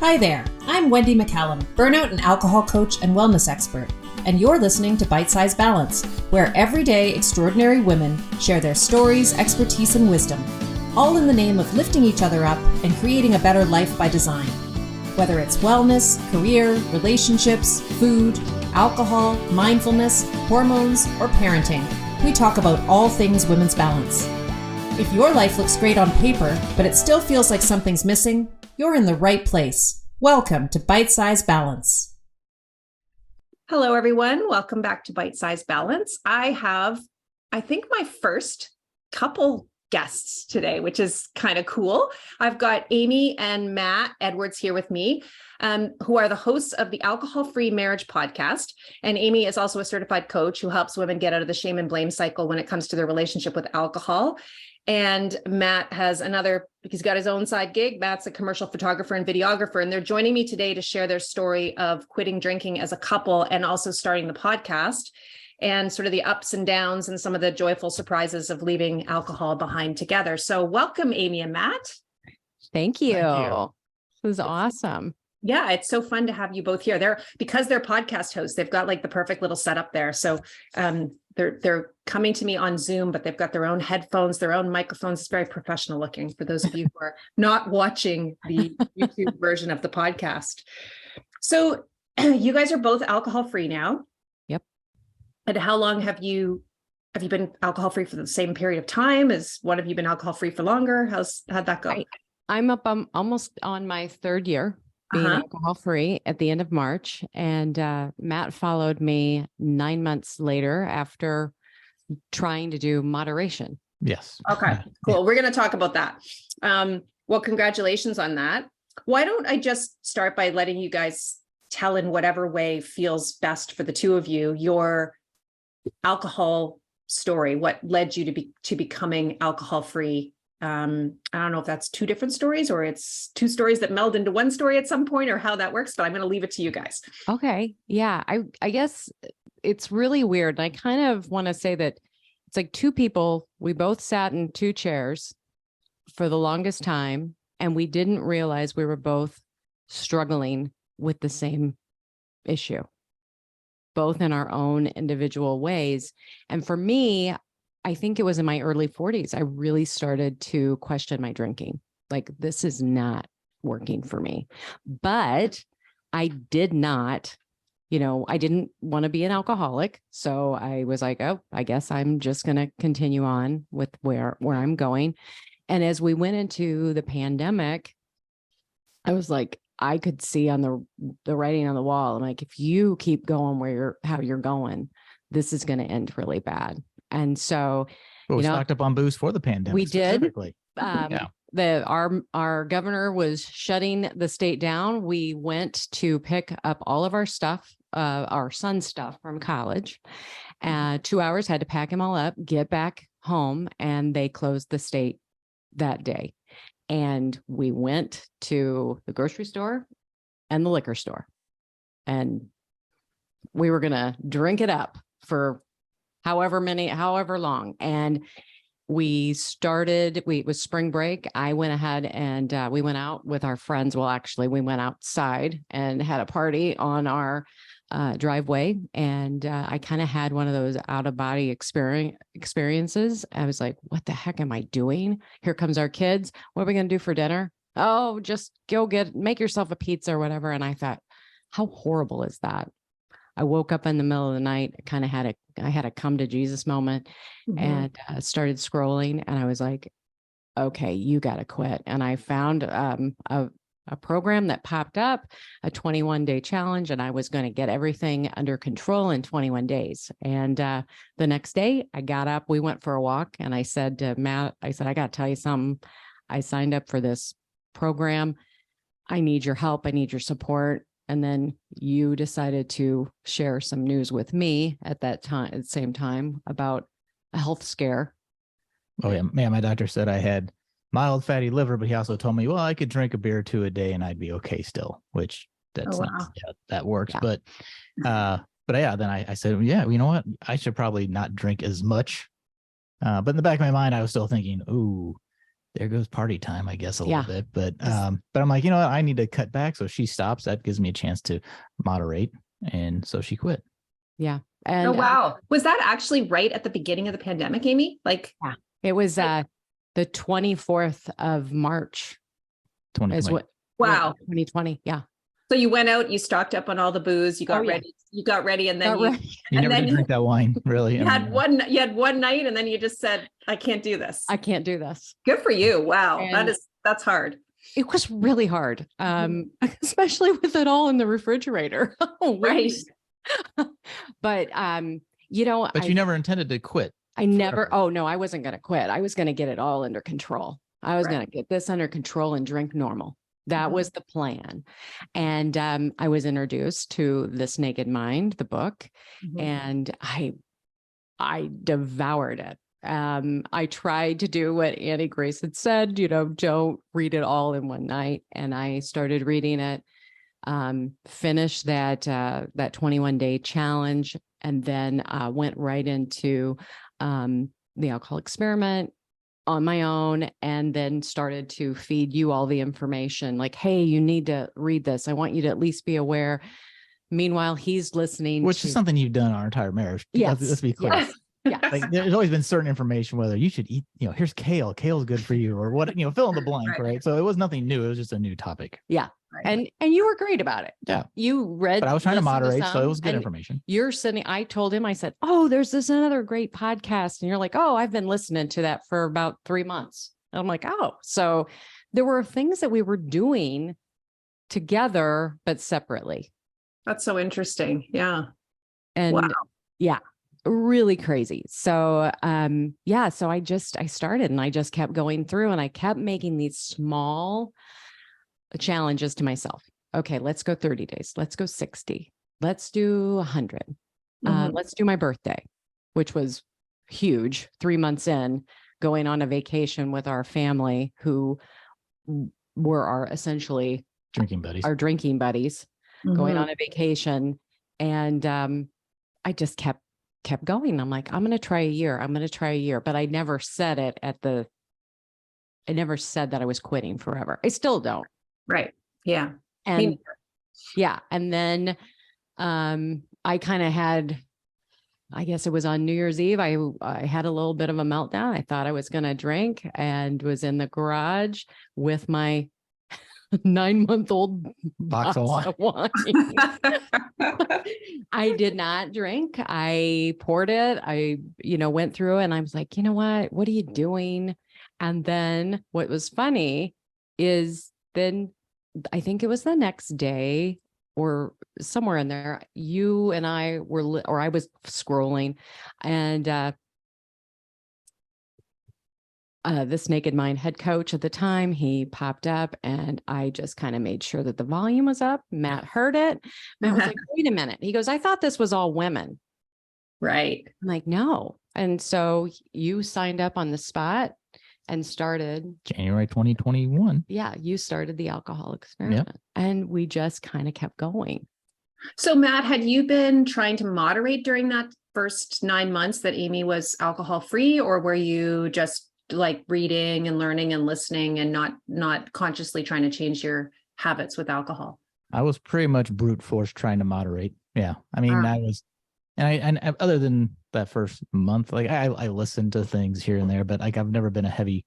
Hi there, I'm Wendy McCallum, burnout and alcohol coach and wellness expert, and you're listening to Bite Size Balance, where everyday extraordinary women share their stories, expertise, and wisdom, all in the name of lifting each other up and creating a better life by design. Whether it's wellness, career, relationships, food, alcohol, mindfulness, hormones, or parenting, we talk about all things women's balance. If your life looks great on paper, but it still feels like something's missing, you're in the right place. Welcome to Bite Size Balance. Hello, everyone. Welcome back to Bite Size Balance. I have, I think, my first couple guests today, which is kind of cool. I've got Amy and Matt Edwards here with me, who are the hosts of the Alcohol-Free Marriage podcast. And Amy is also a certified coach who helps women get out of the shame and blame cycle when it comes to their relationship with alcohol. And Matt has he's got his own side gig. Matt's a commercial photographer and videographer, and they're joining me today to share their story of quitting drinking as a couple and also starting the podcast and sort of the ups and downs and some of the joyful surprises of leaving alcohol behind together. So welcome, Amy and Matt. Thank you. This is awesome. Yeah, it's so fun to have you both here. Because they're podcast hosts, they've got like the perfect little setup there. So they're coming to me on Zoom, but they've got their own headphones, their own microphones. It's very professional looking for those of you who are not watching the YouTube version of the podcast. So you guys are both alcohol-free now. Yep. And how long have you been alcohol-free for the same period of time? Has one of you been alcohol-free for longer? How'd that go? I'm up almost on my third year being alcohol-free at the end of March. And Matt followed me 9 months later after trying to do moderation. Yes. Okay, cool. Yeah. We're going to talk about that. Well, congratulations on that. Why don't I just start by letting you guys tell in whatever way feels best for the two of you, your alcohol story, what led you to becoming alcohol-free. I don't know if that's two different stories or it's two stories that meld into one story at some point or how that works, but I'm going to leave it to you guys. Okay. Yeah. I guess it's really weird. I kind of want to say that it's like two people, we both sat in two chairs for the longest time, and we didn't realize we were both struggling with the same issue, both in our own individual ways. And for me, I think it was in my early 40s, I really started to question my drinking. Like, this is not working for me. But I did not, I didn't want to be an alcoholic. So I was like, oh, I guess I'm just going to continue on with where I'm going. And as we went into the pandemic, I was like, I could see on the writing on the wall. I'm like, if you keep going how you're going, this is going to end really bad. And so, we stocked up on booze for the pandemic. We did. Yeah. Our governor was shutting the state down. We went to pick up all of our stuff, our son's stuff from college. 2 hours, had to pack him all up, get back home, and they closed the state that day. And we went to the grocery store and the liquor store, and we were going to drink it up for however long. And it was spring break. I went ahead and we went out with our friends. Well, actually, we went outside and had a party on our driveway. And I kind of had one of those out-of-body experiences. I was like, what the heck am I doing? Here comes our kids. What are we going to do for dinner? Oh, just go make yourself a pizza or whatever. And I thought, how horrible is that? I woke up in the middle of the night, I had a come to Jesus moment, and started scrolling, and I was like, okay, you got to quit. And I found a program that popped up, a 21-day challenge, and I was going to get everything under control in 21 days. And the next day I got up, we went for a walk, and I said to Matt, I got to tell you something. I signed up for this program. I need your help. I need your support. And then you decided to share some news with me at the same time about a health scare. Oh yeah. Man, my doctor said I had mild fatty liver, but he also told me, well, I could drink a beer or two a day and I'd be okay still, which that works. Yeah. But yeah, then I said, yeah, you know what? I should probably not drink as much. But in the back of my mind, I was still thinking, ooh, there goes party time, I guess, a Yeah. little bit. But I'm like, you know what? I need to cut back. So she stops. That gives me a chance to moderate. And so she quit. Yeah. And Oh, wow. Was that actually right at the beginning of the pandemic, Amy? Like, yeah, it was the 24th of March. 2020. Is what, wow. 2020. Yeah. So you went out, you stocked up on all the booze, you got ready, and then You never did drink that wine, really. You had one night, and then you just said, I can't do this. I can't do this. Good for you. Wow. And that's hard. it was really hard. Especially with it all in the refrigerator. Right. But you know, but you never intended to quit. I never, oh no, I wasn't going to quit. I was going to get it all under control. I was going to get this under control and drink normal. That was the plan. And I was introduced to This Naked Mind, the book, and I devoured it. I tried to do what Annie Grace had said, you know, don't read it all in one night. And I started reading it, finished that 21-day challenge, and then went right into the alcohol experiment on my own, and then started to feed you all the information like, hey, you need to read this. I want you to at least be aware. Meanwhile, he's listening. Which is something you've done our entire marriage. Yes. Let's be clear. Yes. Yes. Like, there's always been certain information, whether you should eat, you know, here's kale. Kale's good for you, or what, you know, fill in the blank, right? So it was nothing new. It was just a new topic. Yeah. Right. And you were great about it. Yeah. You read. But I was trying to moderate, so it was good information. You're sitting, I told him, I said, oh, there's this another great podcast. And you're like, oh, I've been listening to that for about 3 months. And I'm like, oh, so there were things that we were doing together, but separately. That's so interesting. Yeah. And wow. Yeah, really crazy. So, so I started and I just kept going through, and I kept making these small challenges to myself. Okay, let's go 30 days. Let's go 60. Let's do 100. Let's do my birthday, which was huge. 3 months in, going on a vacation with our family, who were our essentially drinking buddies, going on a vacation. And I just kept going. I'm like, I'm going to try a year. But I never said it I never said that I was quitting forever. I still don't. Right. Yeah. And yeah. And then I kind of had, I guess it was on New Year's Eve, I had a little bit of a meltdown. I thought I was going to drink, and was in the garage with my 9-month-old box of wine. I did not drink. I poured it. I, went through it, and I was like, you know what are you doing? And then what was funny is then I think it was the next day or somewhere in there, you and I were, or I was scrolling, and this Naked Mind head coach at the time, he popped up, and I just kind of made sure that the volume was up. Matt heard it. Matt was like, wait a minute. He goes, I thought this was all women. Right. I'm like, no. And so you signed up on the spot and started January 2021. Yeah. You started the alcohol experiment, and we just kind of kept going. So Matt, had you been trying to moderate during that first 9 months that Amy was alcohol free, or were you just like reading and learning and listening and not consciously trying to change your habits with alcohol? I was pretty much brute force trying to moderate. Yeah. I mean, I was, and other than that first month, like I listened to things here and there, but like I've never been a heavy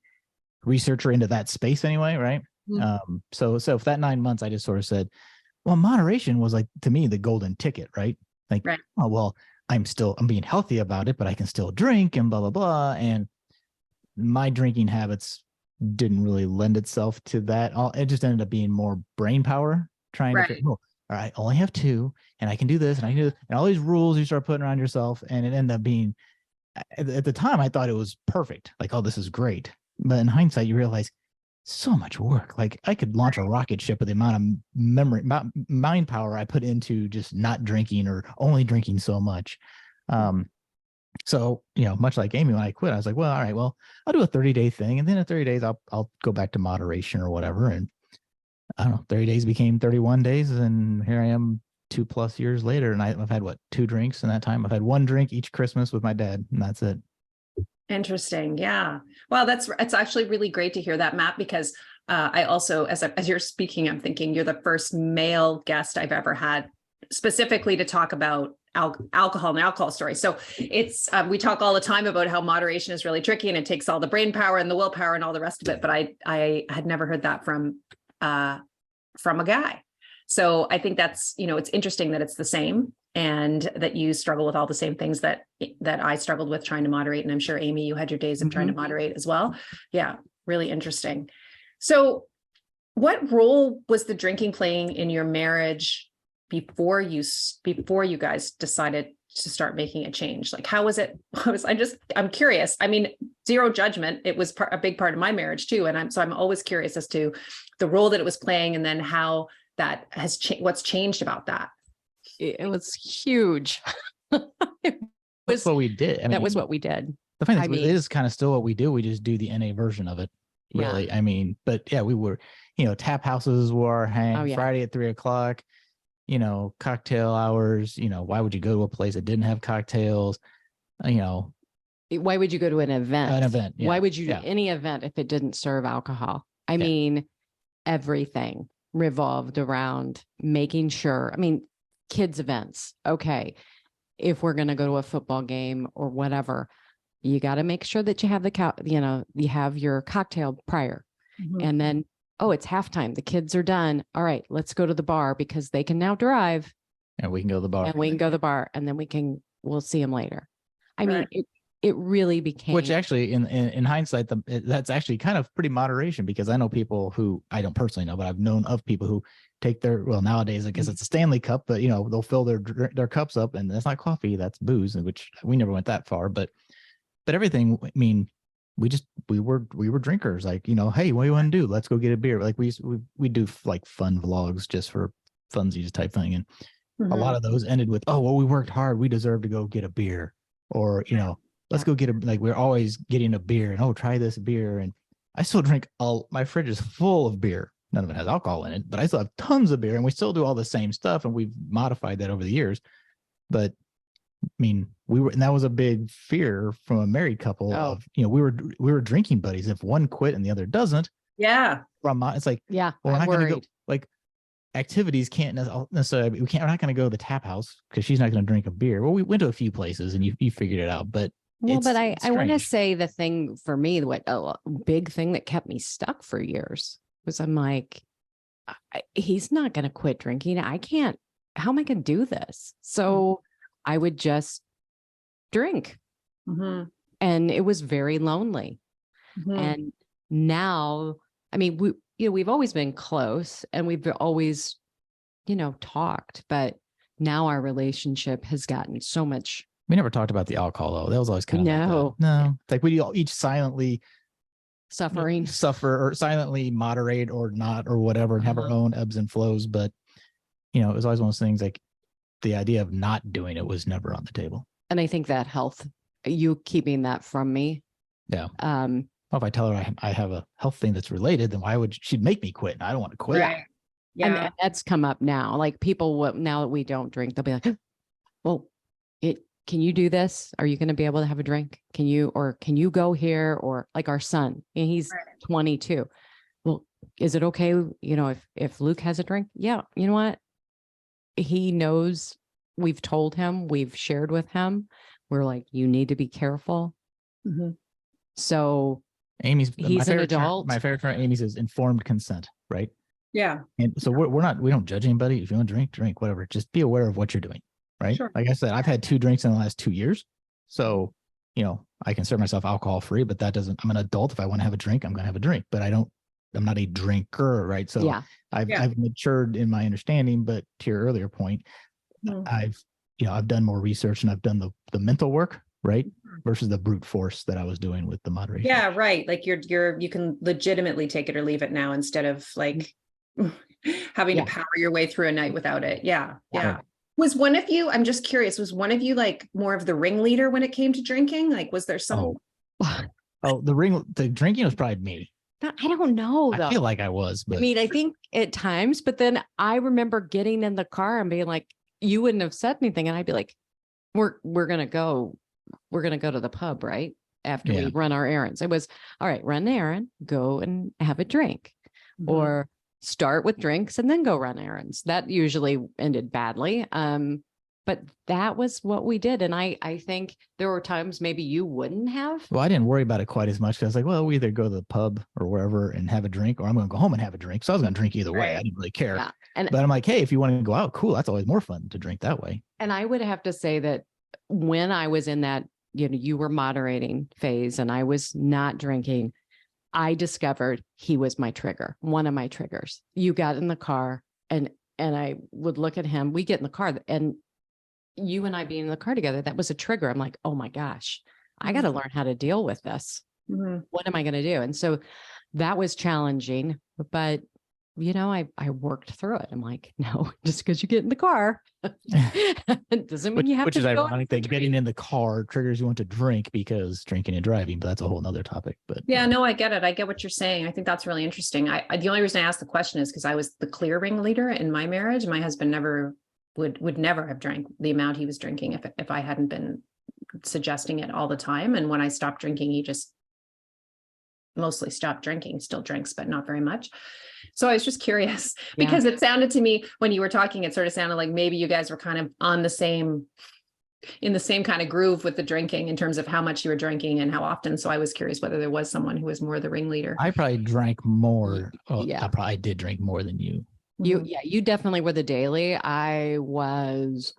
researcher into that space anyway. Right. Mm-hmm. So for that 9 months, I just sort of said, well, moderation was like, to me, the golden ticket, right? Like, right. Oh, well, I'm being healthy about it, but I can still drink and blah, blah, blah. And my drinking habits didn't really lend itself to that. It just ended up being more brain power, trying to think, all right, I only have 2 and I can do this and I can do this, and all these rules you start putting around yourself. And it ended up being, at the time, I thought it was perfect. Like, oh, this is great. But in hindsight, you realize so much work. Like I could launch a rocket ship with the amount of mind power I put into just not drinking or only drinking so much. So, much like Amy, when I quit, I was like, well, all right, well, I'll do a 30-day thing. And then at 30 days, I'll go back to moderation or whatever. And I don't know, 30 days became 31 days. And here I am 2+ years later. And I've had 2 drinks in that time. I've had 1 drink each Christmas with my dad, and that's it. Interesting. Yeah. Well, it's actually really great to hear that, Matt, because I also, as you're speaking, I'm thinking you're the first male guest I've ever had specifically to talk about alcohol and alcohol stories. So it's, we talk all the time about how moderation is really tricky and it takes all the brain power and the willpower and all the rest of it. But I had never heard that from a guy. So I think that's, it's interesting that it's the same and that you struggle with all the same things that I struggled with trying to moderate. And I'm sure, Amy, you had your days of trying to moderate as well. Yeah, really interesting. So what role was the drinking playing in your marriage before you guys decided to start making a change? Like, how was it? I'm curious. I mean, zero judgment. It was a big part of my marriage too. And I'm always curious as to the role that it was playing and then how that has what's changed about that. It was huge. That's what we did. I mean, that was what we did. The thing is, it is kind of still what we do. We just do the NA version of it, really. Yeah. I mean, but yeah, we were, tap houses were our hang. Friday at 3:00, cocktail hours. Why would you go to a place that didn't have cocktails? Why would you go to an event? Yeah. Why would you do any event if it didn't serve alcohol? I mean, everything revolved around making sure. I mean, kids events. Okay. If we're going to go to a football game or whatever, you got to make sure that you have you have your cocktail prior. Mm-hmm. And then, it's halftime. The kids are done. All right, let's go to the bar because they can now drive. And we can go to the bar. And we can go to the bar and then we'll see them later. I mean, it really became. Which actually in hindsight, that's actually kind of pretty moderation, because I know people who, I don't personally know, but I've known of people who take nowadays, I guess it's a Stanley cup, but they'll fill their cups up, and that's not coffee, that's booze, which we never went that far, but everything, I mean, we were drinkers, like, hey, what do you want to do? Let's go get a beer. Like we do like fun vlogs just for funsies type thing. And a lot of those ended with, we worked hard, we deserve to go get a beer, or, let's go get we're always getting a beer and, try this beer. And I still drink my fridge is full of beer. None of it has alcohol in it, but I still have tons of beer, and we still do all the same stuff. And we've modified that over the years. But I mean, and that was a big fear from a married couple of, we were drinking buddies. If one quit and the other doesn't, it's like, well, we're not going to go, like, activities can't necessarily, we're not going to go to the tap house because she's not going to drink a beer. Well, we went to a few places and you figured it out, but I want to say the thing for me, big thing that kept me stuck for years was I'm like, he's not going to quit drinking. I can't, how am I going to do this? So I would just drink. Mm-hmm. And it was very lonely. Mm-hmm. And now, I mean, we've always been close and we've always, talked, but now our relationship has gotten so much. We never talked about the alcohol though. That was always kind of it's like we all each silently suffer or silently moderate or not or whatever, and have our own ebbs and flows. But it was always one of those things, like the idea of not doing it was never on the table. And I think that you keeping that from me. Yeah. Well, if I tell her I have a health thing that's related, then why would she'd make me quit? And I don't want to quit. Right. Yeah. And that's come up now. Like people, now that we don't drink, they'll be like, well, can you do this? Are you going to be able to have a drink? Can you go here? Or like our son, and he's 22. Well, is it okay? If Luke has a drink? Yeah. You know what? He knows, we've told him, we've shared with him. We're like, you need to be careful. Mm-hmm. So he's an adult. My favorite term, Amy's, is informed consent, right? Yeah. And so we don't judge anybody. If you want to drink, whatever. Just be aware of what you're doing. Right. Sure. Like I said, I've had 2 drinks in the last 2 years. So, I consider myself alcohol free, but I'm an adult. If I want to have a drink, I'm going to have a drink, but I'm not a drinker. Right. So I've matured in my understanding, but to your earlier point, I've done more research and I've done the mental work, right? Versus the brute force that I was doing with the moderation. Yeah. Right. Like you can legitimately take it or leave it now, instead of like having to power your way through a night without it. Yeah. Yeah. Right. Was one of you, I'm just curious, was one of you like more of the ringleader when it came to drinking? Like, was there some? The drinking was probably me. I don't know, though. I feel like I was, but I mean, I think at times, but then I remember getting in the car and being like, you wouldn't have said anything. And I'd be like, we're going to go to the pub, right? after we run our errands. It was, all right, run the errand, go and have a drink, or start with drinks and then go run errands. That usually ended badly. But that was what we did. And I think there were times maybe you wouldn't have. Well, I didn't worry about it quite as much because I was like, well, we either go to the pub or wherever and have a drink, or I'm going to go home and have a drink. So I was going to drink either way. I didn't really care. Yeah. But I'm like, hey, if you want to go out, cool. That's always more fun to drink that way. And I would have to say that when I was in that, you were moderating phase and I was not drinking, I discovered he was my trigger, one of my triggers. You got in the car and I would look at him. We get in the car and you and I being in the car together, that was a trigger. I'm like, oh my gosh, I got to learn how to deal with this. What am I going to do? And so that was challenging, but I worked through it. I'm like, no, just because you get in the car doesn't mean you have to. Which is ironic that getting in the car triggers you want to drink because drinking and driving, but that's a whole nother topic. But yeah, no, I get it. I get what you're saying. I think that's really interesting. The only reason I asked the question is because I was the clear ringleader in my marriage. My husband would never have drank the amount he was drinking if I hadn't been suggesting it all the time. And when I stopped drinking, he just mostly stopped drinking, still drinks, but not very much. So I was just curious because it sounded to me when you were talking, it sort of sounded like maybe you guys were kind of in the same kind of groove with the drinking in terms of how much you were drinking and how often. So I was curious whether there was someone who was more the ringleader. I probably drank more. I did drink more than you. You definitely were the daily. I was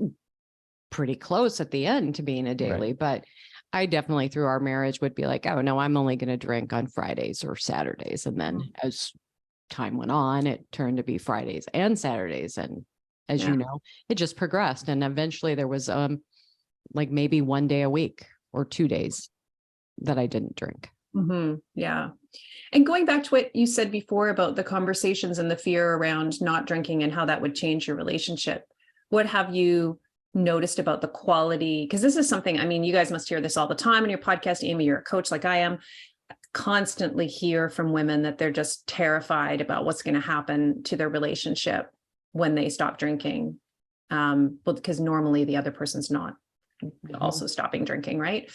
pretty close at the end to being a daily, but I definitely through our marriage would be like, oh no, I'm only going to drink on Fridays or Saturdays. And then as time went on, it turned to be Fridays and Saturdays. And as you know, it just progressed. And eventually there was like maybe one day a week or 2 days that I didn't drink. Yeah. And going back to what you said before about the conversations and the fear around not drinking and how that would change your relationship, what have you noticed about the quality? Because this is something, I mean, you guys must hear this all the time in your podcast. Amy, you're a coach like I am. Constantly hear from women that they're just terrified about what's going to happen to their relationship when they stop drinking. Well, because normally the other person's not also stopping drinking, right?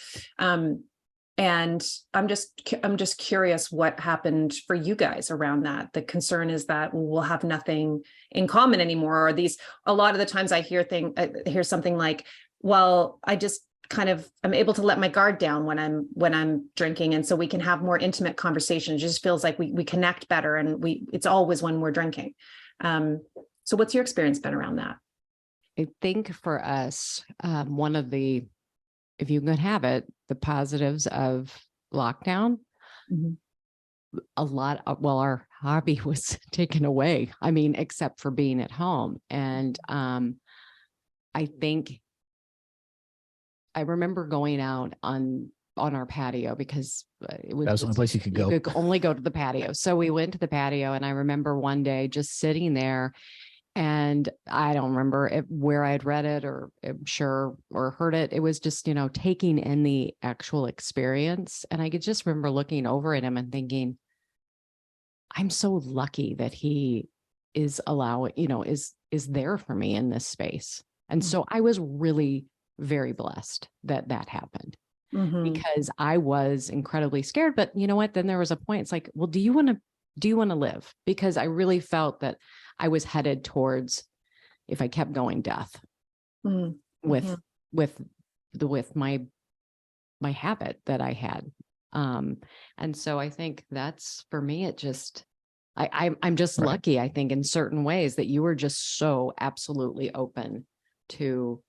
And I'm just curious what happened for you guys around that. The concern is that we'll have nothing in common anymore. Or a lot of the times I hear something like, well, I'm able to let my guard down when I'm drinking. And so we can have more intimate conversations. It just feels like we connect better and it's always when we're drinking. So what's your experience been around that? I think for us, one of the, if you could have it, the positives of lockdown, our hobby was taken away. I mean, except for being at home. And I think I remember going out on our patio because it was, that was the only place you could go. You could only go to the patio. So we went to the patio and I remember one day just sitting there and I don't remember where I had read it or I'm sure or heard it. It was just, taking in the actual experience. And I could just remember looking over at him and thinking, I'm so lucky that he is is there for me in this space. And so I was really very blessed that happened because I was incredibly scared. But you know what? Then there was a point. It's like, well, do you want to live? Because I really felt that I was headed towards, if I kept going, death with my habit that I had. And so I think that's for me, it just, I'm just lucky, I think, in certain ways that you were just so absolutely open to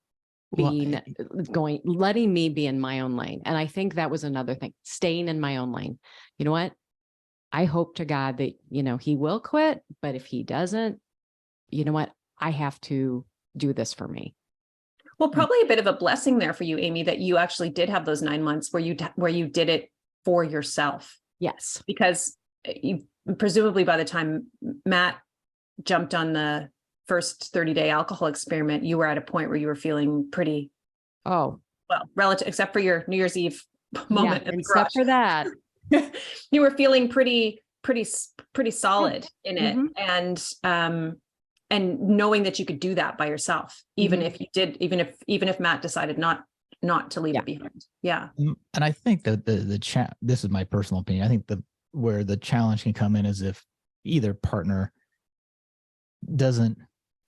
letting me be in my own lane. And I think that was another thing, staying in my own lane. You know what? I hope to God that, he will quit, but if he doesn't, you know what? I have to do this for me. Well, probably a bit of a blessing there for you, Amy, that you actually did have those 9 months where you did it for yourself. Yes. Because presumably by the time Matt jumped on the first 30-day alcohol experiment, you were at a point where you were feeling pretty, relative, except for your New Year's Eve moment. Except for that. You were feeling pretty solid in it. And knowing that you could do that by yourself, even if Matt decided not not to leave Yeah. it behind. Yeah. And I think that this is my personal opinion. I think where the challenge can come in is if either partner doesn't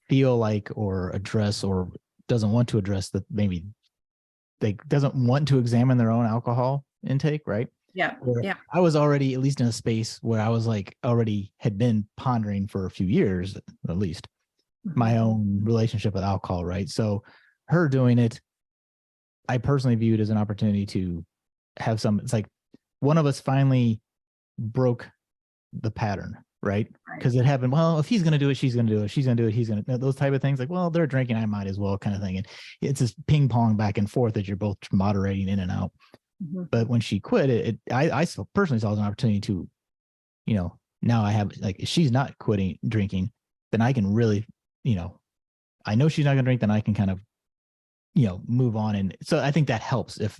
feel like or address or doesn't want to address that maybe they doesn't want to examine their own alcohol intake, right? Yeah. Where Yeah. I was already at least in a space where I was like already had been pondering for a few years at least my own relationship with alcohol, right? So her doing it, I personally view it as an opportunity to have it's like one of us finally broke the pattern, right? Because it happened, well, if he's going to do it, she's going to do it. She's going to do it, he's going to, those type of things. Like, well, they're drinking, I might as well kind of thing. And it's this ping pong back and forth that you're both moderating in and out. But when she quit, I personally saw it as an opportunity to, now I have, like, if she's not quitting drinking, then I can really, I know she's not going to drink, then I can kind of, move on. And so I think that helps if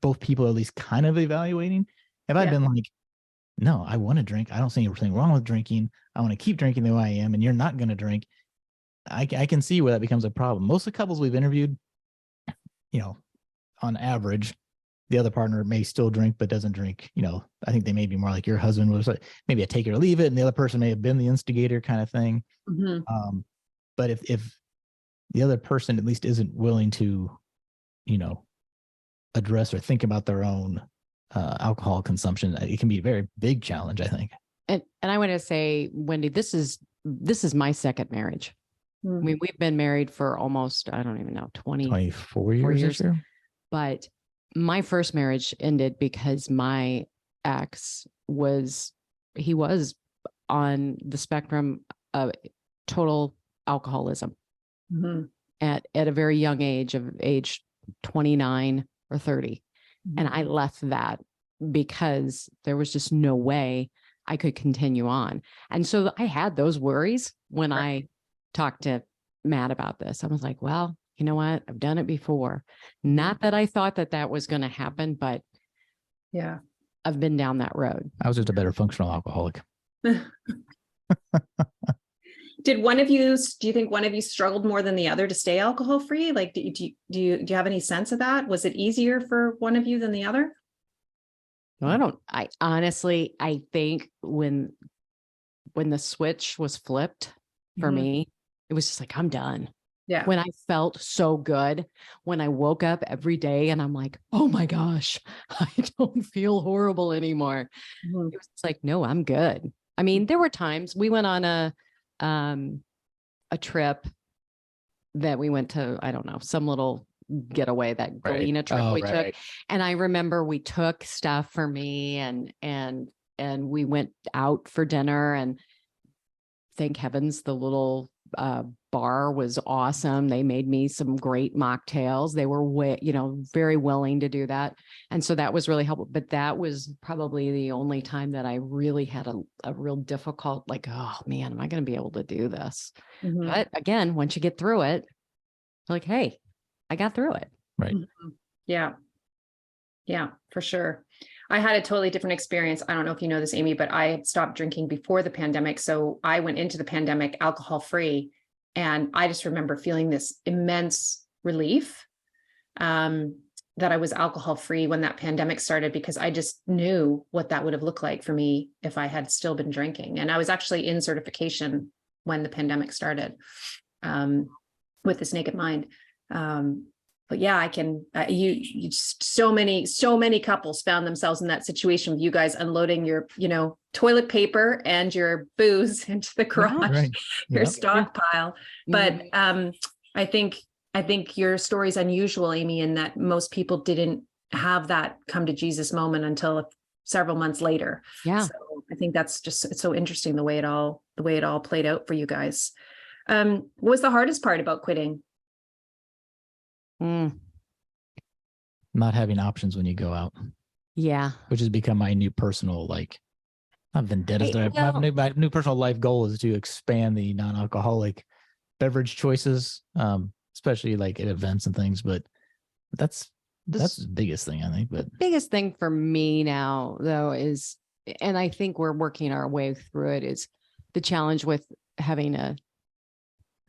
both people are at least kind of evaluating. If I'd been like, no, I want to drink, I don't see anything wrong with drinking, I want to keep drinking the way I am, and you're not going to drink, I can see where that becomes a problem. Most of the couples we've interviewed, on average, the other partner may still drink, but doesn't drink. I think they may be more like your husband was, like maybe a take it or leave it. And the other person may have been the instigator kind of thing. But if the other person at least isn't willing to, address or think about their own alcohol consumption, it can be a very big challenge, I think. And I want to say, Wendy, this is my second marriage. I mean, we've been married for almost, I don't even know, 24 years this year. But my first marriage ended because my ex was on the spectrum of total alcoholism at a very young age, of age 29 or 30. And I left that because there was just no way I could continue on. And so I had those worries when I talked to Matt about this. I was like, well, you know what? I've done it before. Not that I thought that was going to happen, but yeah, I've been down that road. I was just a better functional alcoholic. Do you think one of you struggled more than the other to stay alcohol free? Like, do you have any sense of that? Was it easier for one of you than the other? I honestly think when the switch was flipped for me, it was just like, I'm done. Yeah. When I felt so good, when I woke up every day and I'm like, oh my gosh, I don't feel horrible anymore. It was like, no, I'm good. I mean, there were times we went on a trip that we went to, I don't know, some little getaway, that Galena trip we took. And I remember we took stuff for me and we went out for dinner, and thank heavens the little bar was awesome. They made me some great mocktails. They were very willing to do that. And so that was really helpful. But that was probably the only time that I really had a real difficult, like, oh man, am I going to be able to do this? But again, once you get through it, like, hey, I got through it. Right. Yeah. Yeah, for sure. I had a totally different experience. I don't know if you know this, Amy, but I had stopped drinking before the pandemic. So I went into the pandemic alcohol free. And I just remember feeling this immense relief that I was alcohol free when that pandemic started, because I just knew what that would have looked like for me if I had still been drinking. And I was actually in certification when the pandemic started with This Naked Mind. But yeah, I can, you just, so many couples found themselves in that situation with you guys unloading your, toilet paper and your booze into the garage, your stockpile. But I think your story's unusual, Amy, in that most people didn't have that come to Jesus moment until several months later. Yeah. So I think that's just, it's so interesting the way it all played out for you guys. What was the hardest part about quitting? Not having options when you go out. Yeah. Which has become my new personal, not vendetta. My new personal life goal is to expand the non-alcoholic beverage choices, especially like at events and things. But that's the biggest thing, I think. But biggest thing for me now, though, is, and I think we're working our way through it, is the challenge with having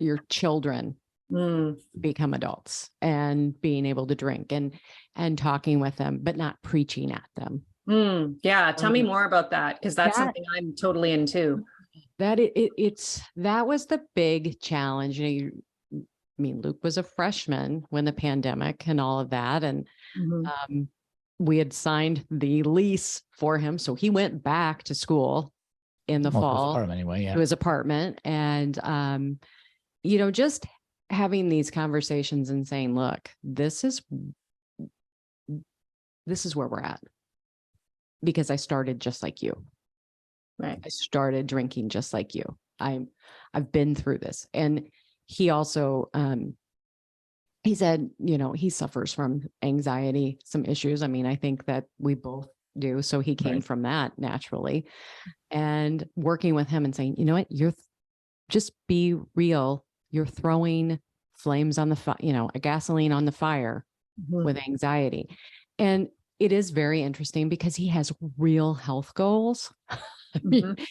your children become adults and being able to drink and talking with them, but not preaching at them. Yeah. Tell me more about that, because that's something I'm totally into. That that was the big challenge. I mean, Luke was a freshman when the pandemic and all of that. And we had signed the lease for him. So he went back to school in the fall. To his apartment. And, just having these conversations and saying, look, this is where we're at. Because I started just like you. Right. I started drinking just like you. I've been through this. And he also, he said, he suffers from anxiety, some issues. I mean, I think that we both do. So he came from that naturally, and working with him and saying, you know what, just be real. You're throwing flames on the fire, a gasoline on the fire with anxiety. And it is very interesting because he has real health goals.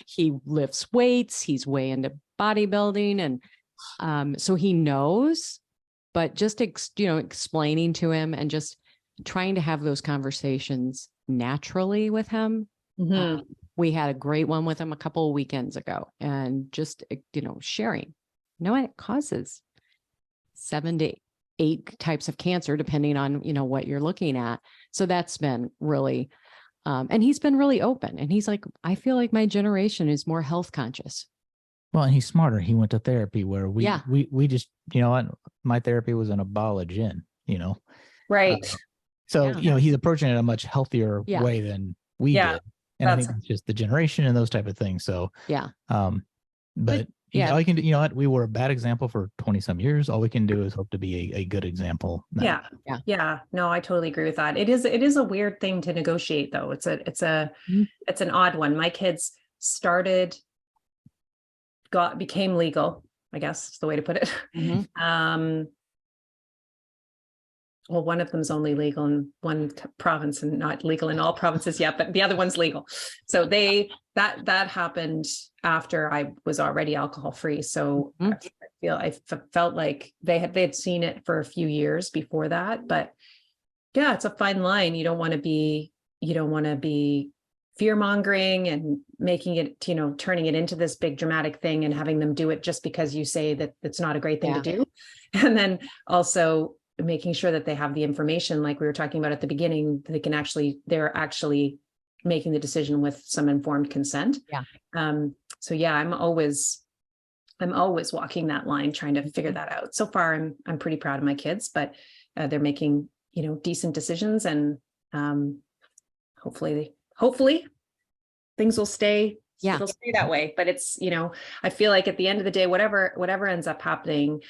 He lifts weights, he's way into bodybuilding. And so he knows, but just, explaining to him and just trying to have those conversations naturally with him. We had a great one with him a couple of weekends ago, and just, sharing, what it causes 7 to 8 types of cancer, depending on, what you're looking at. So that's been really, and he's been really open, and he's like, I feel like my generation is more health conscious. Well, and he's smarter. He went to therapy where we just, my therapy was in a bottle of gin, Right. So, he's approaching it a much healthier way than we did. And I think it's just the generation and those type of things. So, but all you can do, we were a bad example for 20 some years. All we can do is hope to be a good example now. Yeah. No, I totally agree with that. It is a weird thing to negotiate, though. It's an odd one. My kids became legal, I guess is the way to put it. Well, one of them's only legal in one province and not legal in all provinces yet, but the other one's legal. So that happened after I was already alcohol free. So I felt like they had seen it for a few years before that, but yeah, it's a fine line. You don't want to be fear mongering and making it, turning it into this big dramatic thing and having them do it just because you say that it's not a great thing to do. And then also making sure that they have the information, like we were talking about at the beginning, they're actually making the decision with some informed consent. So yeah, I'm always walking that line, trying to figure that out. So far, I'm pretty proud of my kids, but they're making, decent decisions, and hopefully things will stay. It'll stay that way. But it's, I feel like at the end of the day, whatever ends up happening,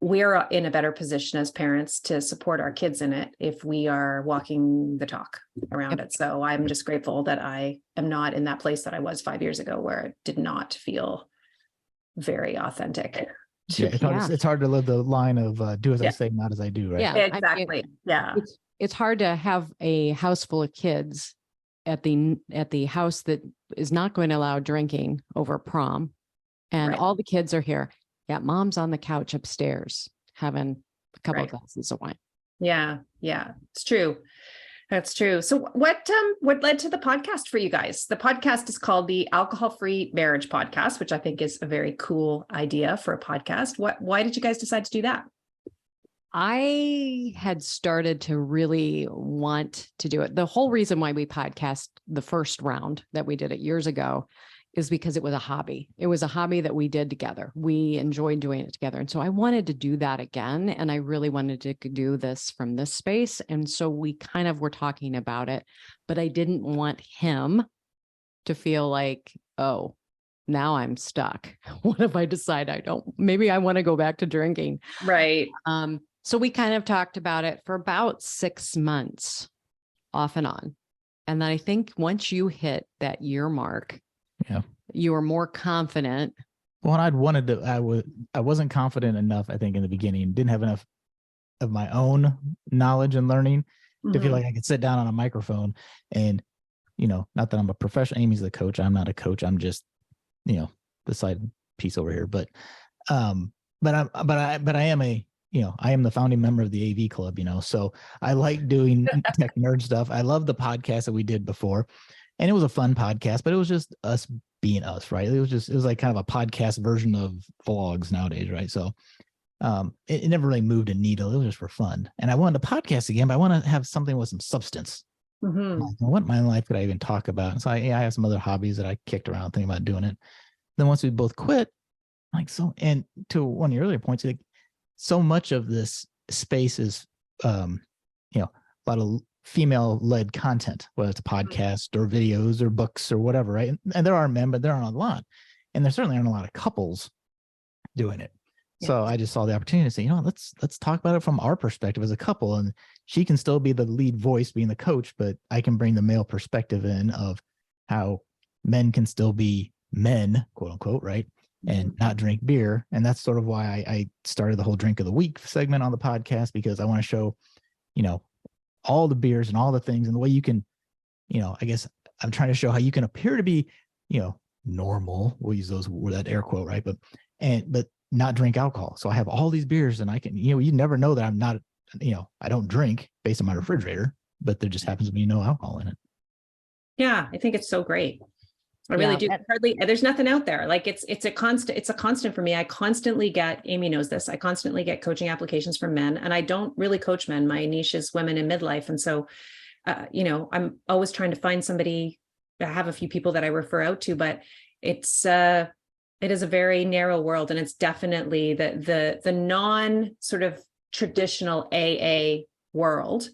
we're in a better position as parents to support our kids in it if we are walking the talk around it. So I'm just grateful that I am not in that place that I was 5 years ago, where it did not feel very authentic. It's hard to live the line of do as I say, not as I do, right? Yeah, exactly. It's hard to have a house full of kids at the house that is not going to allow drinking over prom, and all the kids are here. Yeah, mom's on the couch upstairs having a couple of glasses of wine. Yeah, it's true. That's true. So what led to the podcast for you guys? The podcast is called the Alcohol-Free Marriage Podcast, which I think is a very cool idea for a podcast. Why did you guys decide to do that? I had started to really want to do it. The whole reason why we podcast the first round that we did it years ago is because it was a hobby. It was a hobby that we did together. We enjoyed doing it together. And so I wanted to do that again. And I really wanted to do this from this space. And so we kind of were talking about it, but I didn't want him to feel like, oh, now I'm stuck. What if I decide maybe I want to go back to drinking? Right. So we kind of talked about it for about 6 months off and on. And then I think once you hit that year mark, you were more confident. Well, I wasn't confident enough, I think, in the beginning, didn't have enough of my own knowledge and learning to feel like I could sit down on a microphone and, not that I'm a professional. Amy's the coach. I'm not a coach. I'm just, the side piece over here. But I am I am the founding member of the AV club, so I like doing tech nerd stuff. I love the podcast that we did before, and it was a fun podcast, but it was just us being us, right? It was like kind of a podcast version of vlogs nowadays, right? So it never really moved a needle. It was just for fun. And I wanted to podcast again, but I want to have something with some substance. Mm-hmm. What in my life could I even talk about? And so I have some other hobbies that I kicked around thinking about doing it. Then once we both quit, and to one of your earlier points, like so much of this space is, a lot of female-led content, whether it's a podcast or videos or books or whatever, right? And there are men, but there aren't a lot. And there certainly aren't a lot of couples doing it. Yeah. So I just saw the opportunity to say, let's talk about it from our perspective as a couple. And she can still be the lead voice being the coach, but I can bring the male perspective in of how men can still be men, quote unquote, right? And not drink beer. And that's sort of why I started the whole drink of the week segment on the podcast, because I want to show, all the beers and all the things and the way you can, I guess I'm trying to show how you can appear to be, normal. We'll use that air quote, right? But not drink alcohol. So I have all these beers and I can, you never know that I'm not, I don't drink based on my refrigerator, but there just happens to be no alcohol in it. Yeah. I think it's so great. I really do. There's nothing out there. Like it's a constant for me. I constantly get, Amy knows this, I constantly get coaching applications from men, and I don't really coach men. My niche is women in midlife. And so, I'm always trying to find somebody. I have a few people that I refer out to, but it is a very narrow world. And it's definitely the non sort of traditional AA world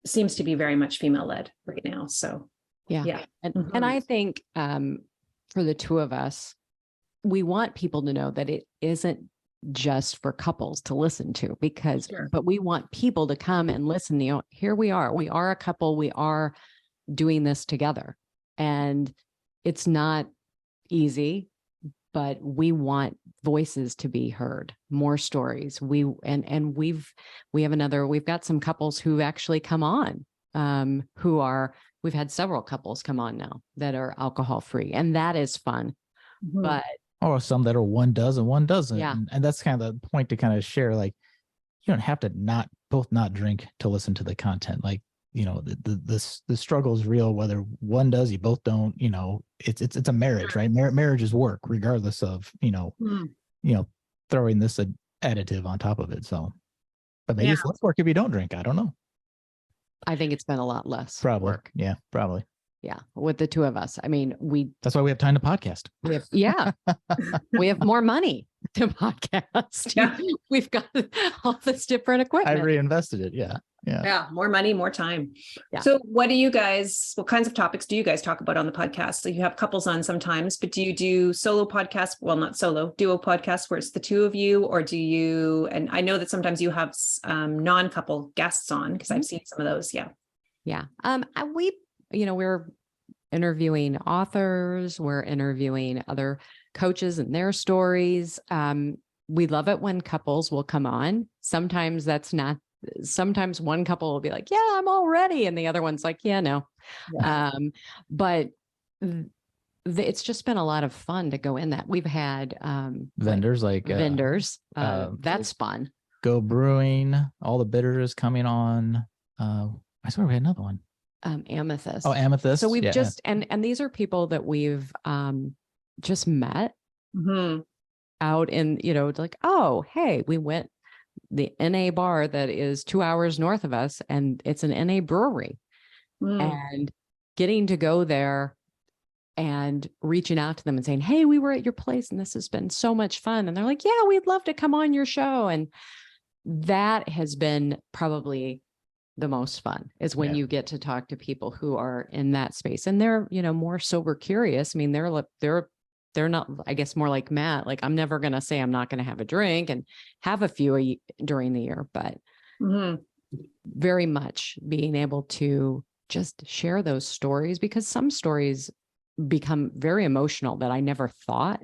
seems to be very much female led right now. So yeah. And I think for the two of us, we want people to know that it isn't just for couples to listen to, but we want people to come and listen. Here we are a couple, we are doing this together, and it's not easy, but we want voices to be heard, more stories. We've got some couples who actually come on, we've had several couples come on now that are alcohol free, and that is fun. Mm-hmm. But or some that are one does and one doesn't. Yeah. And that's kind of the point to kind of share, like, you don't have to both not drink to listen to the content. Like, the struggle is real, whether one does, you both don't, it's a marriage, right? Marriages work regardless of, throwing this additive on top of it. So, but maybe it's less work if you don't drink. I don't know. I think it's been a lot less probably work. Yeah, probably. Yeah, with the two of us. I mean, that's why we have time to podcast. We have more money to podcast. Yeah. We've got all this different equipment. I reinvested it. Yeah. More money, more time. Yeah. So what kinds of topics do you guys talk about on the podcast? So you have couples on sometimes, but do you do solo podcasts? Well, not solo, duo podcasts where it's the two of you, or do you, and I know that sometimes you have non-couple guests on, because I've seen some of those. Yeah. Yeah. We're interviewing authors, we're interviewing other coaches and their stories. We love it when couples will come on. Sometimes one couple will be like, yeah, I'm all ready. And the other one's like, yeah, no. Yeah. But it's just been a lot of fun to go in that. We've had vendors. That's fun. Go Brewing, all the bitters coming on. I swear we had another one. Amethyst. Oh, Amethyst. So we've and these are people that we've just met out in, like, oh, hey, we went the NA bar that is 2 hours north of us, and it's an NA brewery. And getting to go there and reaching out to them and saying, hey, we were at your place and this has been so much fun. And they're like, yeah, we'd love to come on your show. And that has been probably the most fun, is when you get to talk to people who are in that space, and they're, more sober curious. I mean, they're not, I guess, more like Matt, like, I'm never going to say I'm not going to have a drink, and have a few during the year, but very much being able to just share those stories, because some stories become very emotional that I never thought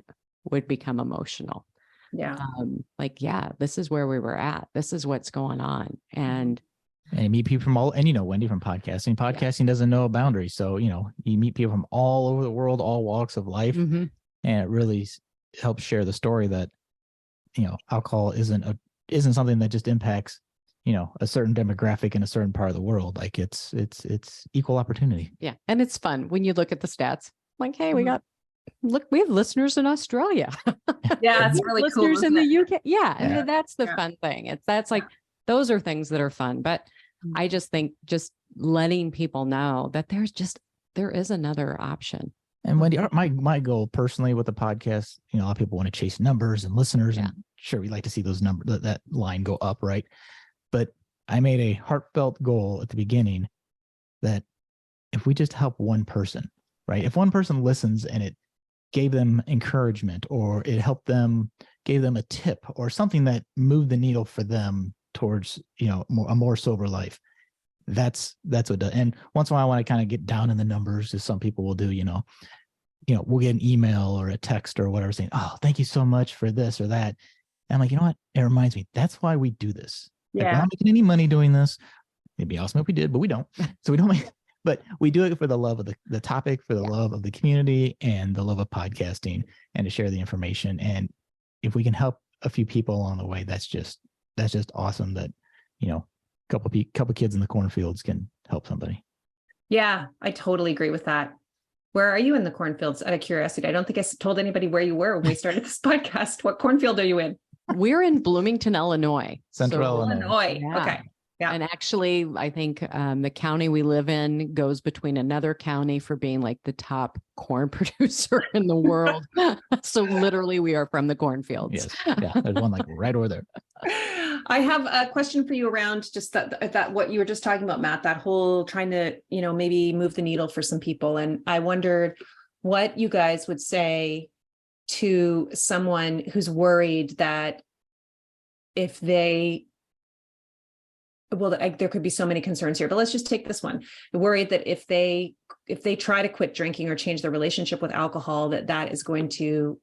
would become emotional. Yeah. This is where we were at. This is what's going on. And you meet people from Wendy from podcasting. Podcasting doesn't know a boundary. So, you meet people from all over the world, all walks of life. And it really helps share the story that alcohol isn't something that just impacts, a certain demographic in a certain part of the world. Like it's equal opportunity. Yeah. And it's fun when you look at the stats, like, hey, we have listeners in Australia. Yeah, it's really cool. Listeners in the UK. Yeah. Yeah. And that's the fun thing. That's like, those are things that are fun. But I just think just letting people know that there is another option. And Wendy, my goal personally with the podcast, a lot of people want to chase numbers and listeners, and sure, we like to see those numbers, that line go up, right? But I made a heartfelt goal at the beginning that if we just help one person, right? If one person listens and it gave them encouragement, or it helped them, gave them a tip or something that moved the needle for them towards, a more sober life, that's what does. And once in a while, when I kind of get down in the numbers, as some people will do, we'll get an email or a text or whatever saying, "Oh, thank you so much for this or that." And I'm like, you know what? It reminds me, that's why we do this. Like, we're not making any money doing this. It'd be awesome if we did, but we don't. So we don't make, but we do it for the love of the topic, for the love of the community, and the love of podcasting, and to share the information. And if we can help a few people along the way, that's just awesome. That, couple kids in the cornfields can help somebody. Yeah, I totally agree with that. Where are you in the cornfields? Out of curiosity, I don't think I told anybody where you were when we started this podcast. What cornfield are you in? We're in Bloomington, Illinois. Central Illinois. Yeah. Okay. Yeah. And actually, I think the county we live in goes between another county for being like the top corn producer in the world. So literally, we are from the cornfields. Yes. Yeah. There's one like right over there. I have a question for you around just that what you were just talking about, Matt, that whole trying to, maybe move the needle for some people. And I wondered what you guys would say to someone who's worried that if they, there could be so many concerns here, but let's just take this one. Worried that if they try to quit drinking or change their relationship with alcohol, that is going to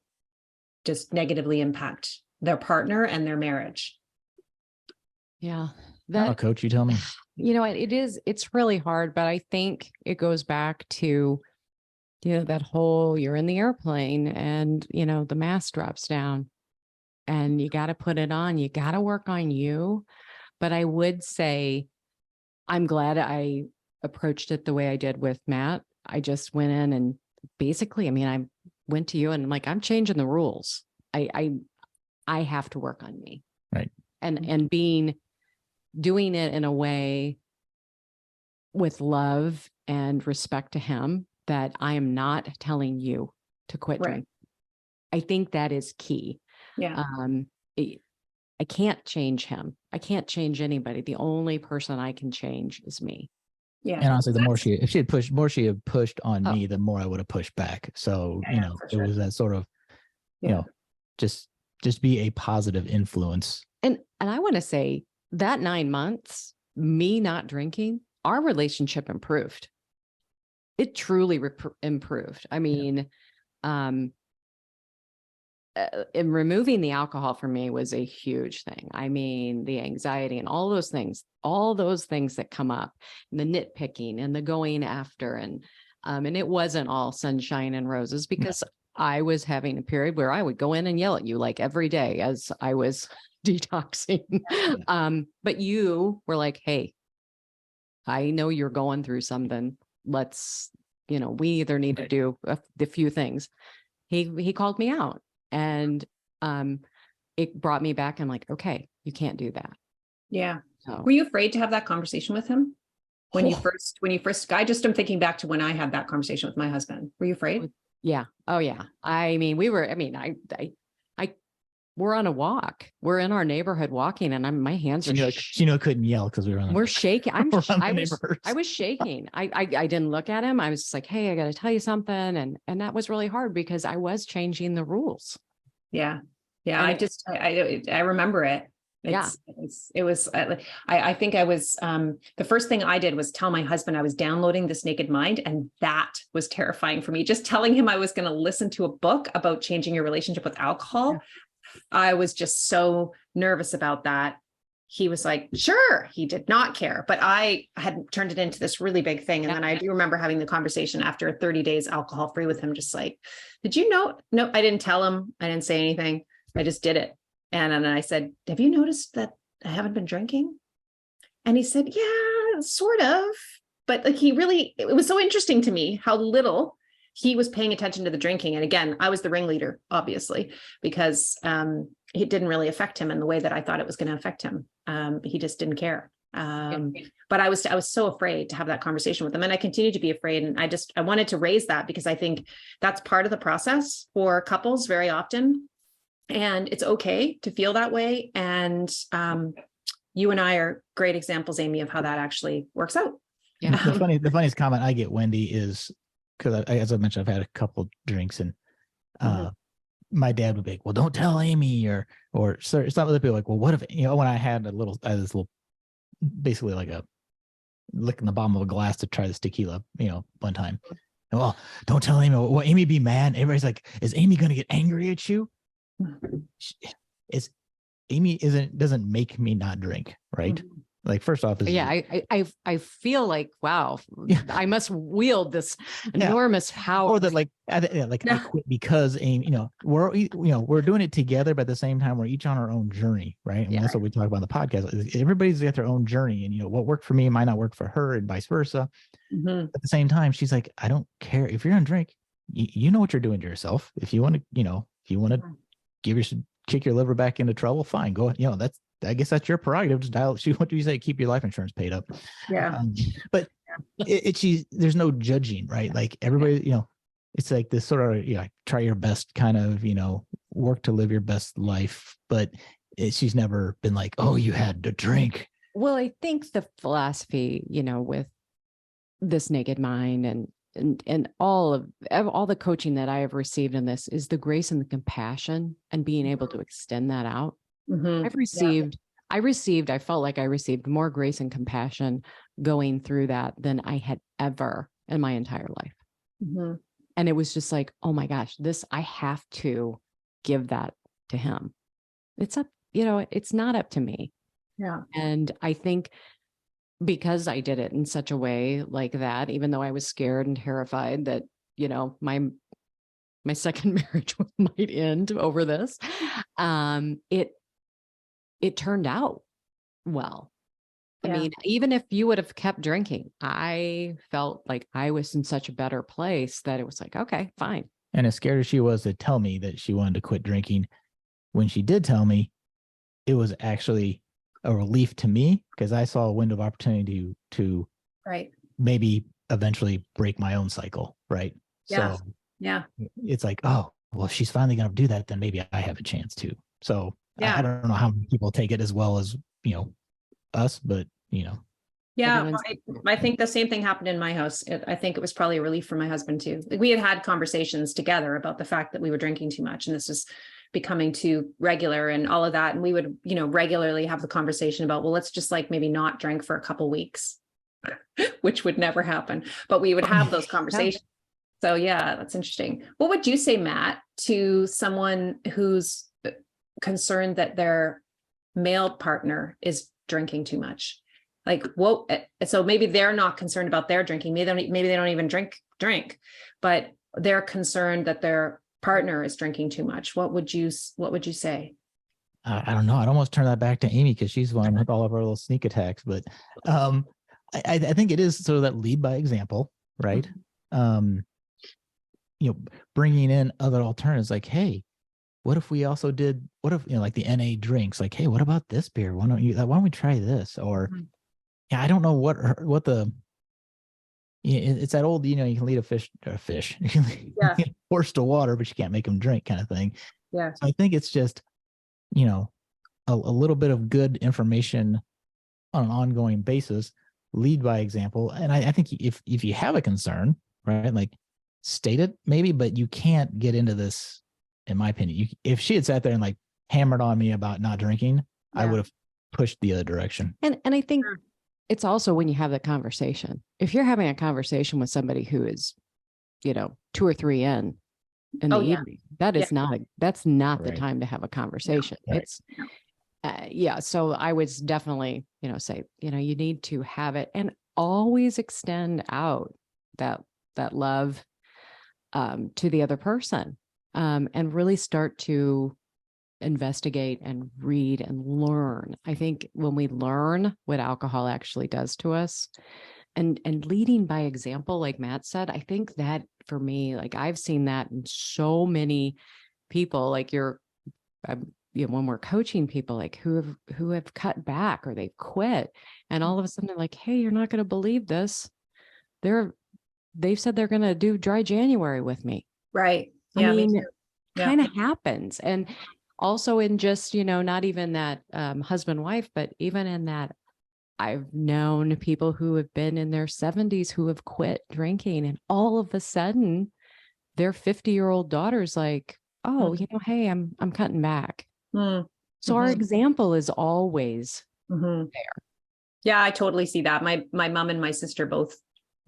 just negatively impact their partner and their marriage. Yeah. Coach, you tell me. It's really hard, but I think it goes back to, that whole, you're in the airplane and, the mask drops down and you got to put it on, you got to work on you. But I would say, I'm glad I approached it the way I did with Matt. I just went in and basically, I went to you and I'm like, I'm changing the rules. I have to work on me. Right. And doing it in a way with love and respect to him, that I am not telling you to quit drinking. I think that is key. Yeah. I can't change him. I can't change anybody. The only person I can change is me. Yeah. And honestly, if she had pushed on me, the more I would have pushed back. So, it was that sort of, just be a positive influence. And I want to say that 9 months, me not drinking, our relationship improved. It truly improved. In removing the alcohol for me was a huge thing. The anxiety and all those things that come up, and the nitpicking and the going after, and it wasn't all sunshine and roses, because I was having a period where I would go in and yell at you like every day as I was detoxing. But you were like, hey, I know you're going through something. Let's, we either need to do a few things. He called me out. And it brought me back. I'm like, okay, you can't do that. Yeah. So. Were you afraid to have that conversation with him when you first? I just am thinking back to when I had that conversation with my husband. Were you afraid? Yeah. Oh yeah. We're on a walk. We're in our neighborhood walking, and my hands are. I couldn't yell because we're shaking. I was shaking. I didn't look at him. I was just like, hey, I got to tell you something, and that was really hard because I was changing the rules. Yeah. I remember it. It was. I think I was. The first thing I did was tell my husband I was downloading This Naked Mind, and that was terrifying for me. Just telling him I was going to listen to a book about changing your relationship with alcohol. Yeah. I was just so nervous about that. He was like, sure. He did not care, but I had turned it into this really big thing. And then I do remember having the conversation after 30 days alcohol free with him, just like, did you know? No, I didn't tell him. I didn't say anything. I just did it. And then I said, have you noticed that I haven't been drinking? And he said, yeah, sort of. But like it was so interesting to me how little he was paying attention to the drinking. And again, I was the ringleader, obviously, because it didn't really affect him in the way that I thought it was going to affect him. He just didn't care. But I was so afraid to have that conversation with him. And I continue to be afraid. And I wanted to raise that because I think that's part of the process for couples very often. And it's okay to feel that way. And you and I are great examples, Amy, of how that actually works out. Yeah. The funniest comment I get, Wendy, is because as I mentioned, I've had a couple drinks, and my dad would be like, well, don't tell Amy, or sir, it's not other people like, well, what if, when I had this little, basically like a licking the bottom of a glass to try this tequila, one time. Well, don't tell Amy. Will Amy be mad? Everybody's like, is Amy going to get angry at you? Amy doesn't make me not drink, right? Like, first off, I feel like, wow, I must wield this enormous power. Or that I quit because Amy, we're doing it together, but at the same time, we're each on our own journey, right? And that's what we talk about in the podcast. Everybody's got their own journey, and what worked for me might not work for her, and vice versa. At the same time, she's like, I don't care if you're on drink. You know what you're doing to yourself. If you want to, kick your liver back into trouble, fine, go. I guess that's your prerogative. Just dial. What do you say? Keep your life insurance paid up. Yeah. But there's no judging, right? Like, everybody, it's like this sort of, try your best kind of, work to live your best life. But she's never been like, oh, you had to drink. Well, I think the philosophy, with this Naked Mind and all the coaching that I have received in this is the grace and the compassion and being able to extend that out. I felt like I received more grace and compassion going through that than I had ever in my entire life. And it was just like, oh my gosh, I have to give that to him. It's up, it's not up to me. Yeah. And I think because I did it in such a way like that, even though I was scared and terrified that, my second marriage might end over this, it turned out well. I mean, even if you would have kept drinking, I felt like I was in such a better place that it was like, okay, fine. And as scared as she was to tell me that she wanted to quit drinking, when she did tell me, it was actually a relief to me, because I saw a window of opportunity to maybe eventually break my own cycle. Right. Yeah. So yeah, it's like, oh, well, if she's finally going to do that, then maybe I have a chance to. So I don't know how many people take it as well as, us, but, Yeah, I think the same thing happened in my house. I think it was probably a relief for my husband too. We had conversations together about the fact that we were drinking too much and this was becoming too regular and all of that. And we would, regularly have the conversation about, well, let's just maybe not drink for a couple weeks, which would never happen, but we would have those conversations. So yeah, that's interesting. What would you say, Matt, to someone who's concerned that their male partner is drinking too much? So maybe they're not concerned about their drinking. Maybe they don't even drink, but they're concerned that their partner is drinking too much. What would you say? I don't know. I'd almost turn that back to Amy, because she's the one with all of our little sneak attacks. But I think it is sort of that lead by example, right? Bringing in other alternatives, like, hey, what if we also did? What if like the NA drinks? Like, hey, what about this beer? Why don't we try this? Or I don't know what the. It's that old, you can lead a fish. You can lead a horse to water, but you can't make them drink, kind of thing. Yeah. So I think it's just, a little bit of good information on an ongoing basis, lead by example. And I think if you have a concern, right, like state it maybe, but you can't get into this, in my opinion. If she had sat there and hammered on me about not drinking, I would have pushed the other direction. And I think it's also when you have that conversation. If you're having a conversation with somebody who is, 2 or 3 in the evening, that's not the time to have a conversation. Right. It's so I would definitely, say, you need to have it and always extend out that love to the other person, and really start to investigate and read and learn. I think when we learn what alcohol actually does to us, and leading by example, like Matt said, I think that for me, like I've seen that in so many people, like when we're coaching people, like who have cut back or they've quit, and all of a sudden they're like, hey, you're not going to believe this. They've said they're going to do dry January with me. Right. Yeah, I mean, me it kind of happens. And also in just, not even that husband, wife, but even in that, I've known people who have been in their 70s who have quit drinking, and all of a sudden their 50-year-old daughter's like, oh, hey, I'm cutting back. So our example is always there. Yeah, I totally see that. My mom and my sister both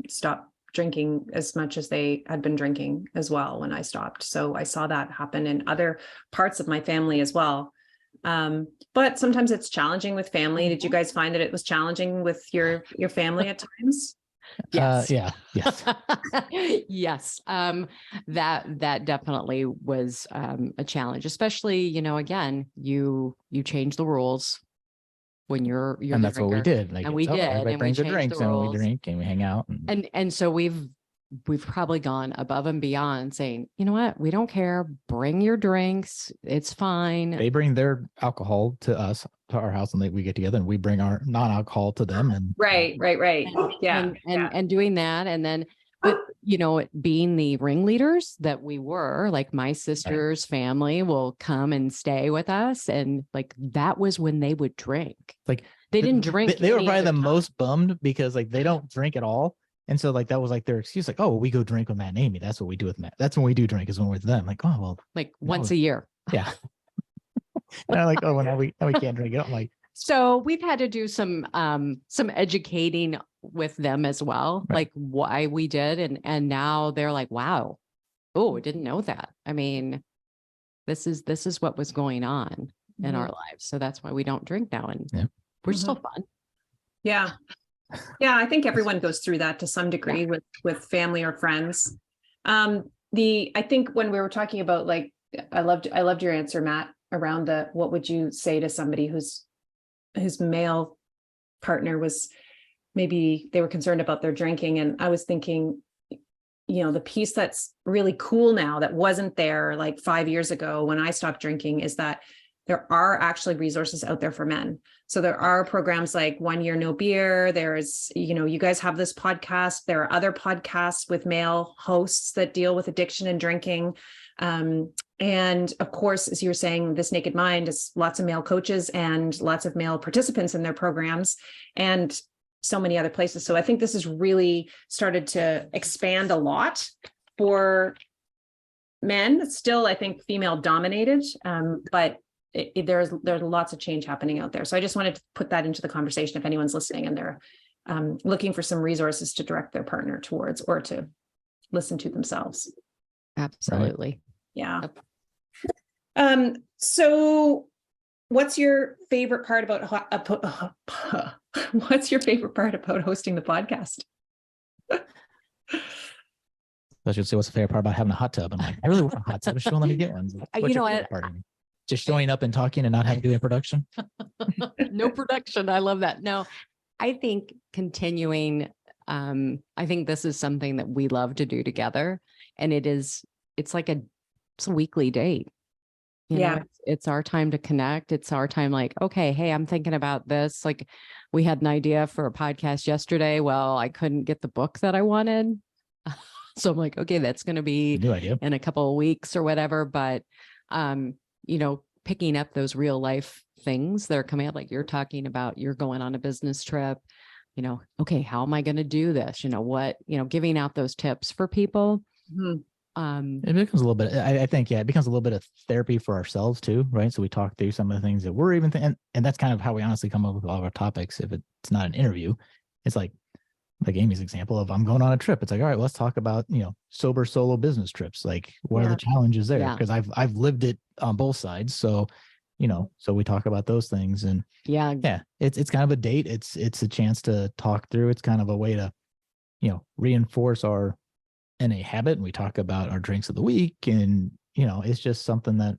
stopped drinking as much as they had been drinking as well when I stopped. So I saw that happen in other parts of my family as well. But sometimes it's challenging with family. Did you guys find that it was challenging with your family at times? Yes. Yes. Yes. That definitely was a challenge, especially, again, you change the rules when you're and that's drinker. What we did. Like, and we did, everybody and brings we their drinks and we drink and we hang out. And so we've probably gone above and beyond saying, you know what, we don't care. Bring your drinks. It's fine. They bring their alcohol to us, to our house, and we get together and we bring our non-alcohol to them. And right. And doing that. And then, but being the ringleaders that we were, like my sister's family will come and stay with us. And like, that was when they would drink. Like they didn't drink. They were probably the most bummed because like they don't drink at all. And so like that was like their excuse, like, oh, we go drink with Matt and Amy. That's what we do with Matt. That's when we do drink, is when we're with them. Like, oh, well, like once a year. Yeah. And I'm like, oh, well, now we can't drink it. I'm like, so we've had to do some educating with them as well, like why we did. And now they're like, wow, oh, I didn't know that. I mean, this is what was going on in our lives. So that's why we don't drink now. And we're still fun. Yeah. Yeah. I think everyone goes through that to some degree with family or friends. I think when we were talking about, like, I loved your answer, Matt, around what would you say to somebody whose male partner was, maybe they were concerned about their drinking. And I was thinking, the piece that's really cool now that wasn't there like 5 years ago when I stopped drinking is that there are actually resources out there for men. So there are programs like 1 Year No Beer. There's, you guys have this podcast. There are other podcasts with male hosts that deal with addiction and drinking. And of course, as you were saying, This Naked Mind is lots of male coaches and lots of male participants in their programs and so many other places. So I think this has really started to expand a lot for men. It's still, I think, female dominated, but there's lots of change happening out there. So I just wanted to put that into the conversation if anyone's listening and they're looking for some resources to direct their partner towards or to listen to themselves. Absolutely. Yeah. So what's your favorite part about hosting the podcast? I should say, what's the favorite part about having a hot tub? I'm like, I really want a hot tub. Just don't let me get one. Just showing up and talking and not having to do a production. No production. I love that. No, I think continuing, I think this is something that we love to do together. And it's a weekly date. It's our time to connect. It's our time, like, okay, hey, I'm thinking about this. Like, we had an idea for a podcast yesterday. Well, I couldn't get the book that I wanted. So I'm like, okay, that's going to be in a couple of weeks or whatever. But, picking up those real life things that are coming up, like you're talking about, you're going on a business trip, okay, how am I going to do this? Giving out those tips for people. It becomes a little bit, I think, it becomes a little bit of therapy for ourselves too, right? So we talk through some of the things that we're even thinking, and that's kind of how we honestly come up with all of our topics. If it's not an interview, it's like Amy's example of, I'm going on a trip. It's like, all right, let's talk about, sober solo business trips. Like, what are the challenges there? Because I've lived it on both sides. So, so we talk about those things, and it's kind of a date. It's a chance to talk through. It's kind of a way to, reinforce our NA habit. And we talk about our drinks of the week, and, it's just something that,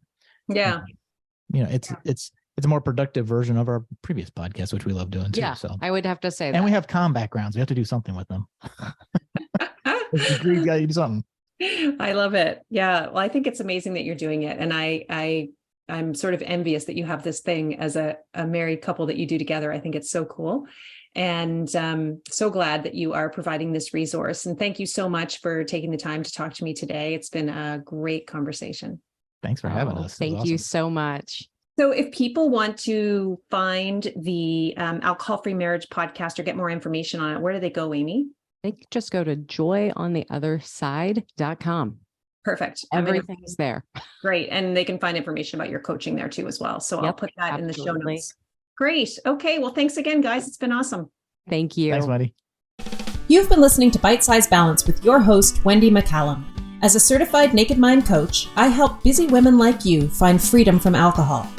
it's a more productive version of our previous podcast, which we love doing too. Yeah, so I would have to say that. And we have comm backgrounds. We have to do something with them. Degrees got to do something. I love it. Yeah. Well, I think it's amazing that you're doing it. And I'm sort of envious that you have this thing as a married couple that you do together. I think it's so cool. And so glad that you are providing this resource. And thank you so much for taking the time to talk to me today. It's been a great conversation. Thanks for having us. Thank you so much. So if people want to find the Alcohol-Free Marriage podcast or get more information on it, where do they go, Amy? They can just go to joyontheotherside.com. Perfect. Everything's there. Great. And they can find information about your coaching there too as well. So I'll put that in the show notes. Great. Okay. Well, thanks again, guys. It's been awesome. Thank you. Thanks, Wendy. You've been listening to Bite Size Balance with your host, Wendy McCallum. As a certified Naked Mind coach, I help busy women like you find freedom from alcohol.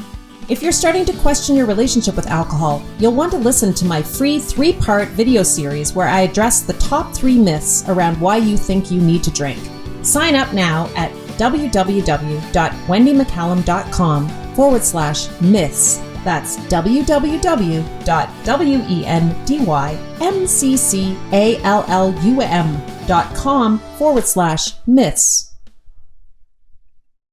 If you're starting to question your relationship with alcohol, you'll want to listen to my free 3-part video series where I address the top 3 myths around why you think you need to drink. Sign up now at www.wendymccallum.com/myths. That's www.wendymccallum.com/myths.